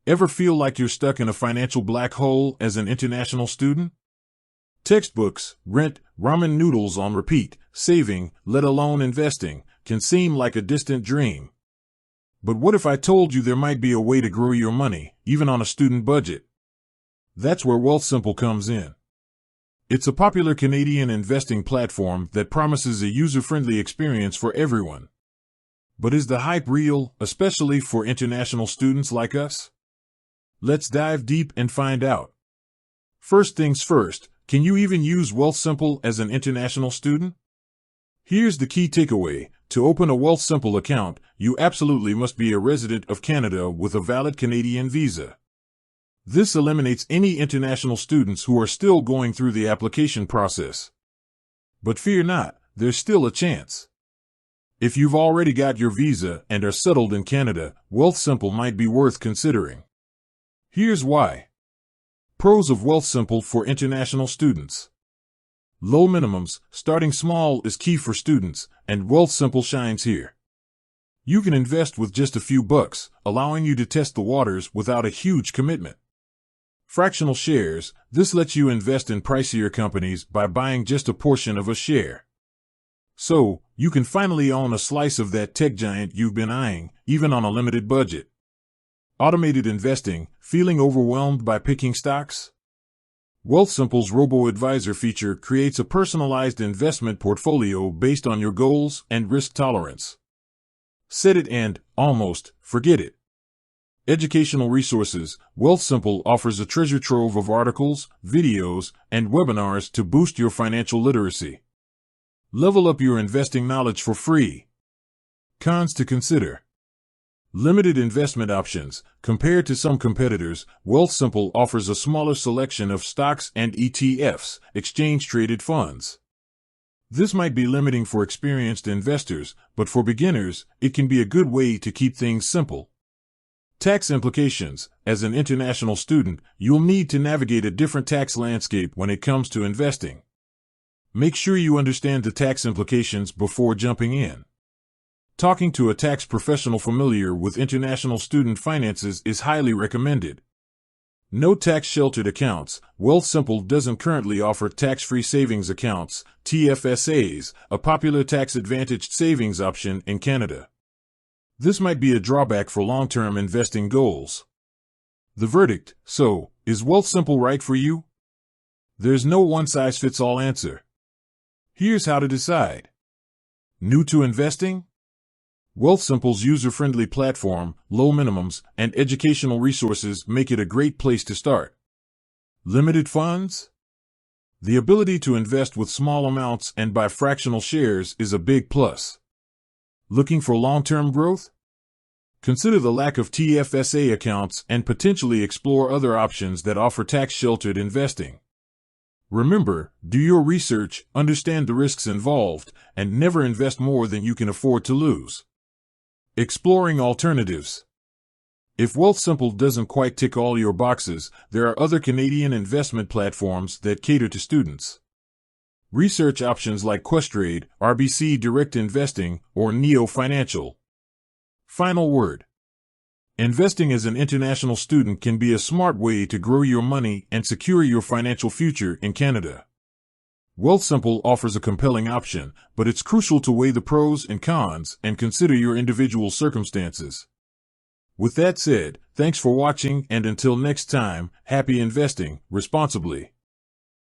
Ever feel like you're stuck in a financial black hole as an international student? Textbooks, rent, ramen noodles on repeat, saving, let alone investing, can seem like a distant dream. But what if I told you there might be a way to grow your money, even on a student budget? That's where Wealthsimple comes in. It's a popular Canadian investing platform that promises a user-friendly experience for everyone. But is the hype real, especially for international students like us? Let's dive deep and find out. First things first, can you even use Wealthsimple as an international student? Here's the key takeaway. To open a Wealthsimple account, you absolutely must be a resident of Canada with a valid Canadian visa. This eliminates any international students who are still going through the application process. But fear not, there's still a chance. If you've already got your visa and are settled in Canada, Wealthsimple might be worth considering. Here's why. Pros of Wealthsimple for international students. Low minimums. Starting small is key for students, and Wealthsimple shines here. You can invest with just a few bucks, allowing you to test the waters without a huge commitment. Fractional shares. This lets you invest in pricier companies by buying just a portion of a share. So, you can finally own a slice of that tech giant you've been eyeing, even on a limited budget. Automated investing. Feeling overwhelmed by picking stocks? Wealthsimple's robo-advisor feature creates a personalized investment portfolio based on your goals and risk tolerance. Set it and, almost, forget it. Educational resources. Wealthsimple offers a treasure trove of articles, videos, and webinars to boost your financial literacy. Level up your investing knowledge for free. Cons to consider. Limited investment options. Compared to some competitors, Wealthsimple offers a smaller selection of stocks and ETFs, exchange-traded funds. This might be limiting for experienced investors, but for beginners, it can be a good way to keep things simple. Tax implications. As an international student, you'll need to navigate a different tax landscape when it comes to investing. Make sure you understand the tax implications before jumping in. Talking to a tax professional familiar with international student finances is highly recommended. No tax-sheltered accounts. Wealthsimple doesn't currently offer tax-free savings accounts, TFSAs, a popular tax-advantaged savings option in Canada. This might be a drawback for long-term investing goals. The verdict. So, is Wealthsimple right for you? There's no one-size-fits-all answer. Here's how to decide. New to investing? Wealthsimple's user-friendly platform, low minimums, and educational resources make it a great place to start. Limited funds? The ability to invest with small amounts and buy fractional shares is a big plus. Looking for long-term growth? Consider the lack of TFSA accounts and potentially explore other options that offer tax-sheltered investing. Remember, do your research, understand the risks involved, and never invest more than you can afford to lose. Exploring alternatives. If Wealthsimple doesn't quite tick all your boxes, there are other Canadian investment platforms that cater to students. Research options like Questrade, RBC Direct Investing, or Neo Financial. Final word. Investing as an international student can be a smart way to grow your money and secure your financial future in Canada. Wealthsimple offers a compelling option, but it's crucial to weigh the pros and cons and consider your individual circumstances. With that said, thanks for watching, and until next time, happy investing responsibly.